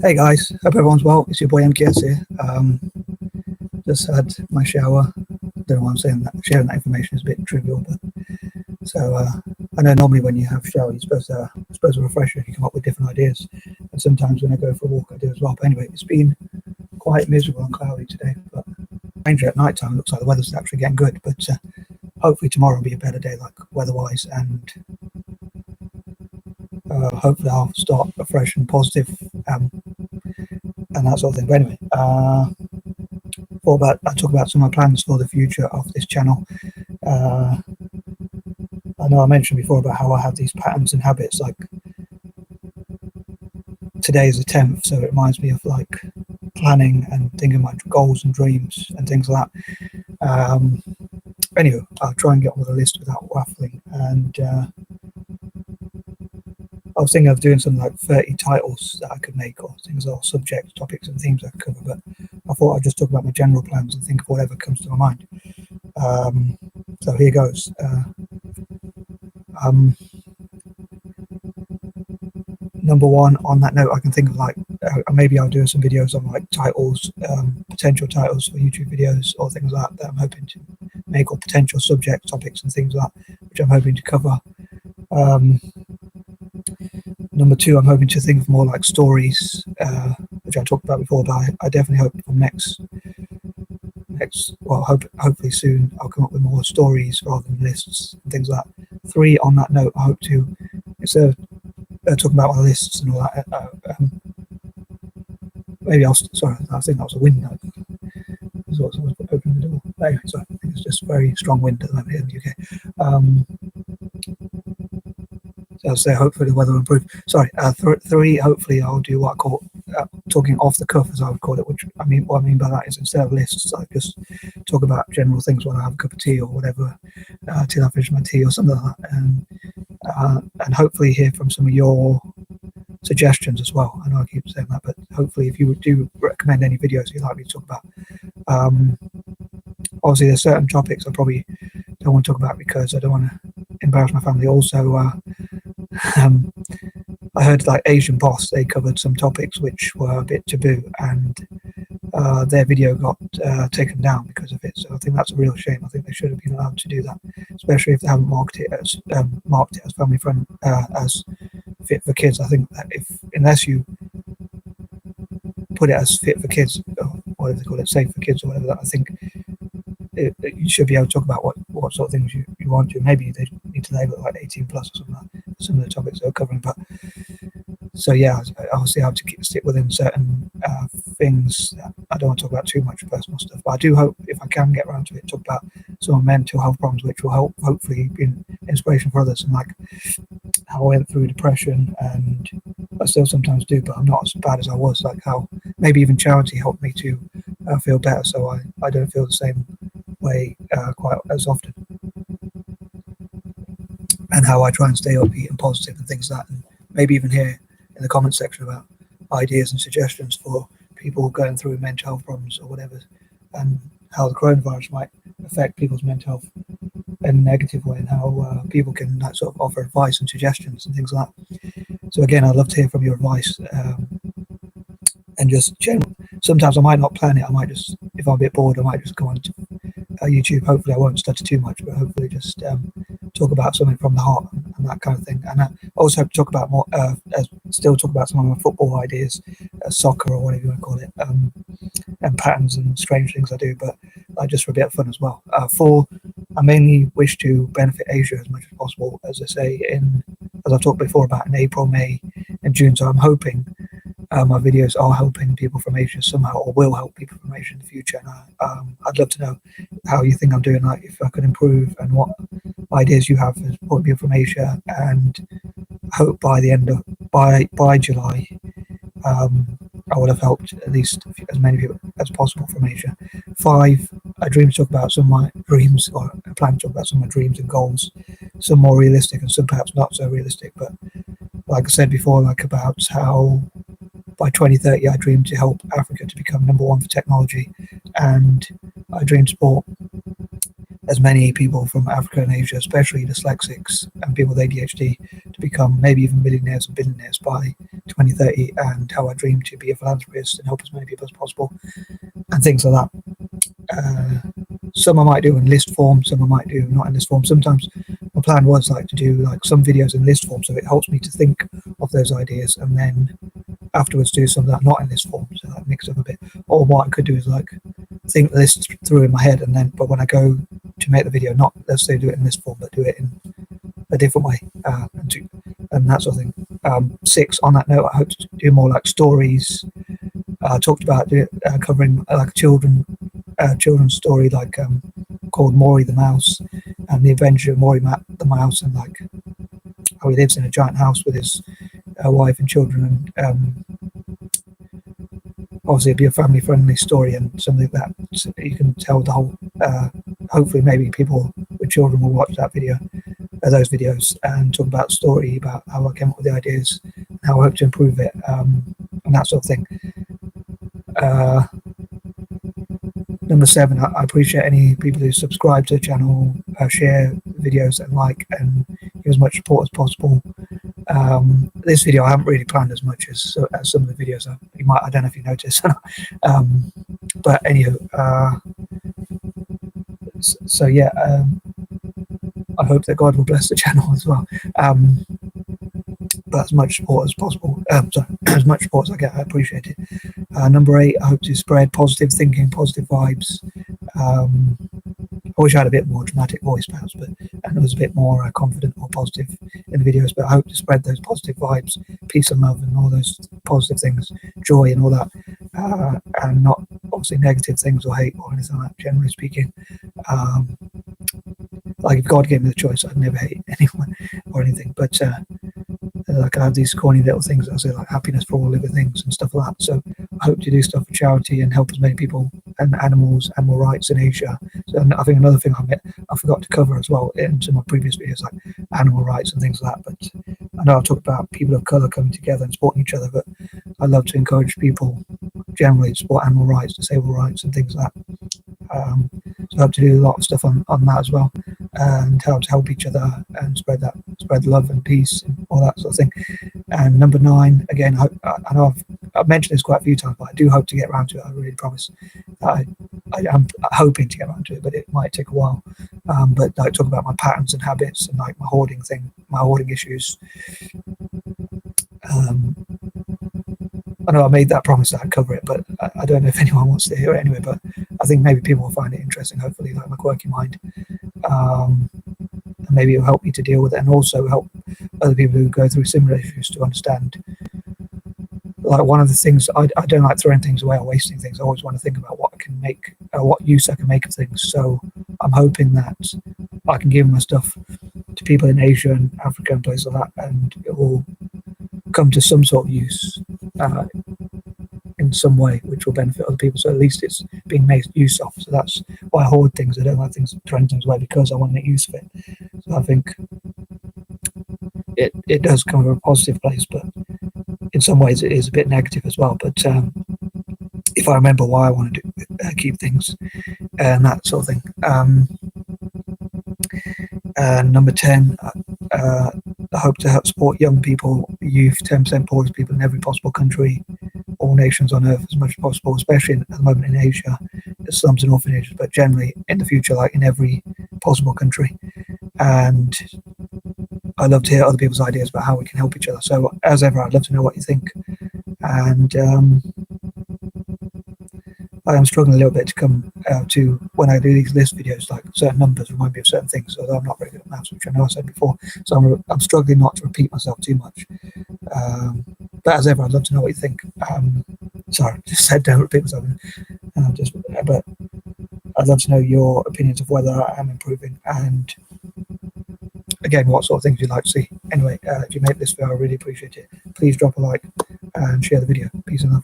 Hey guys, hope everyone's well. It's your boy MKS here. Just had my shower. Don't know why I'm saying that. Sharing that information is a bit trivial, but so I know normally when you have a shower, you're supposed to refresh you. You come up with different ideas, and sometimes when I go for a walk, I do as well. But anyway, it's been quite miserable and cloudy today. But stranger at night time, it looks like the weather's actually getting good. But hopefully tomorrow will be a better day, like weather-wise, and hopefully I'll start fresh and positive. And that sort of thing. But anyway, I talk about some of my plans for the future of this channel. I know I mentioned before about how I have these patterns and habits. Like today is the 10th, so it reminds me of like planning and thinking my goals and dreams and things like that. Anyway, I'll try and get on with the list without waffling. And I was thinking of doing something like 30 titles that I could make, or things, or subjects, topics, and themes I could cover. But I thought I'd just talk about my general plans and think of whatever comes to my mind. So here goes. Number one, on that note, I can think of like maybe I'll do some videos on like titles, potential titles for YouTube videos or things like that I'm hoping to make, or potential subject topics and things like that, which I'm hoping to cover. Number two, I'm hoping to think of more like stories, which I talked about before, but I definitely hope from hopefully soon I'll come up with more stories rather than lists and things like that. Three, on that note, I hope to, instead of talking about my lists and all that, maybe I think that was a wind note. So I was opening the door. Anyway, so I think it's just very strong wind at the moment here in the UK. So I'll say hopefully the weather will improve. Sorry, three, hopefully I'll do what I call talking off the cuff, as I would call it, which what I mean by that is instead of lists, I just talk about general things when I have a cup of tea or whatever, till I finish my tea or something like that. And hopefully hear from some of your suggestions as well. I know I keep saying that, but hopefully if you do recommend any videos you'd like me to talk about. Obviously there's certain topics I probably don't want to talk about because I don't want to embarrass my family. Also, I heard like Asian Boss, they covered some topics which were a bit taboo, and their video got taken down because of it. So I think that's a real shame. I think they should have been allowed to do that, especially if they haven't marketed it as family friend, as fit for kids. I think that unless you put it as fit for kids, or whatever they call it, safe for kids or whatever, I think you should be able to talk about what sort of things you want to. Maybe they need to label it like 18 plus or something like that, some of the topics they're covering. But so yeah, obviously I have to stick within certain things. I don't want to talk about too much personal stuff, but I do hope if I can get around to it, talk about some mental health problems which will help hopefully be an inspiration for others, and like how I went through depression, and I still sometimes do, but I'm not as bad as I was. Like how maybe even charity helped me to feel better, so I don't feel the same way quite as often, and how I try and stay upbeat and positive and things like that, and maybe even hear in the comment section about ideas and suggestions for people going through mental health problems or whatever, and how the coronavirus might affect people's mental health in a negative way, and how people can sort of offer advice and suggestions and things like that. So again, I'd love to hear from your advice, and just general. Sometimes I might not plan it. I might just, if I'm a bit bored, I might just go on to YouTube. Hopefully I won't stutter too much, but hopefully just talk about something from the heart and that kind of thing. And I also hope to talk about more, still talk about some of my football ideas, soccer or whatever you want to call it, and patterns and strange things I do, but just for a bit of fun as well. Four, I mainly wish to benefit Asia as much as possible, as I say, as I've talked before about in April, May, and June. So I'm hoping my videos are helping people from Asia somehow, or will help people from Asia in the future. And I'd love to know how you think I'm doing, like if I could improve, and what ideas you have as point people from Asia. And I hope by the end of by July, I would have helped at least as many people as possible from Asia. Five, I dream to talk about some of my dreams, or I plan to talk about some of my dreams and goals, some more realistic and some perhaps not so realistic. But like I said before, like about how by 2030 I dream to help Africa to become #1 for technology, and I dream to support as many people from Africa and Asia, especially dyslexics and people with ADHD, to to become maybe even millionaires and billionaires by 2030, and how I dream to be a philanthropist and help as many people as possible, and things like that. Some I might do in list form, some I might do not in list form. Sometimes my plan was like to do like some videos in list form, so it helps me to think of those ideas and then afterwards do some that not in list form, so that mix up a bit. Or what I could do is like think the list through in my head, and then but when I go to make the video, not let's say do it in list form, but do it in a different way, and that sort of thing. 6, on that note, I hope to do more like stories. I talked about covering like children's story, like called Maury the Mouse, and the adventure of Maury the Mouse, and like how he lives in a giant house with his wife and children, and obviously it'd be a family friendly story and something that you can tell the whole. Hopefully, maybe people with children will watch that video, those videos, and talk about the story, about how I came up with the ideas, and how I hope to improve it, and that sort of thing. Number 7, I appreciate any people who subscribe to the channel, share videos, and like, and give as much support as possible. This video I haven't really planned as much as some of the videos. I don't know if you noticed. But anywho, so yeah, I hope that God will bless the channel as well. But as much support as possible, as much support as I get, I appreciate it. Number 8, I hope to spread positive thinking, positive vibes. I wish I had a bit more dramatic voice perhaps, and it was a bit more confident or positive in the videos, but I hope to spread those positive vibes, peace and love and all those positive things, joy and all that, and not obviously negative things or hate or anything like that, generally speaking. Like if God gave me the choice, I'd never hate anyone or anything, but like I have these corny little things I say, like happiness for all living things and stuff like that. So I hope to do stuff for charity and help as many people and animal rights in Asia. So I think another thing I forgot to cover as well in some of my previous videos, like animal rights and things like that. But I know I've talked about people of colour coming together and supporting each other, but I love to encourage people generally to support animal rights, disabled rights and things like that. So I hope to do a lot of stuff on that as well, and how to help each other and spread love and peace and all that sort of thing. And number 9, again, I know I've mentioned this quite a few times, but I do hope to get around to it. I really promise. I am hoping to get around to it, but it might take a while. But like talk about my patterns and habits and like my hoarding issues. I know I made that promise that I'd cover it, but I don't know if anyone wants to hear it anyway. But I think maybe people will find it interesting, hopefully, like my quirky mind. And maybe it'll help me to deal with it, and also help other people who go through similar issues to understand. Like one of the things, I don't like throwing things away or wasting things. I always want to think about what I can make, what use I can make of things. So I'm hoping that I can give my stuff to people in Asia and Africa and places like that, and it will come to some sort of use in some way, which will benefit other people. So at least it's being made use of. So that's why I hoard things. I don't like throwing things away, because I want to make use of it. So I think it does come from a positive place, but in some ways it is a bit negative as well. But if I remember why I want to keep things and that sort of thing. And number 10, I hope to help support young people, youth, 10% poorest people in every possible country, all nations on earth as much as possible, especially at the moment in Asia, the slums and orphanages, but generally in the future, like in every possible country. And I love to hear other people's ideas about how we can help each other. So as ever, I'd love to know what you think. And I am struggling a little bit to come to, when I do these list videos, like certain numbers remind me of certain things, although I'm not very good at maths, which I know I said before. So I'm struggling not to repeat myself too much. But as ever, I'd love to know what you think. Sorry, I just said don't repeat myself. But I'd love to know your opinions of whether I am improving, and again, what sort of things you'd like to see. Anyway, if you made this video, I really appreciate it. Please drop a like and share the video. Peace and love.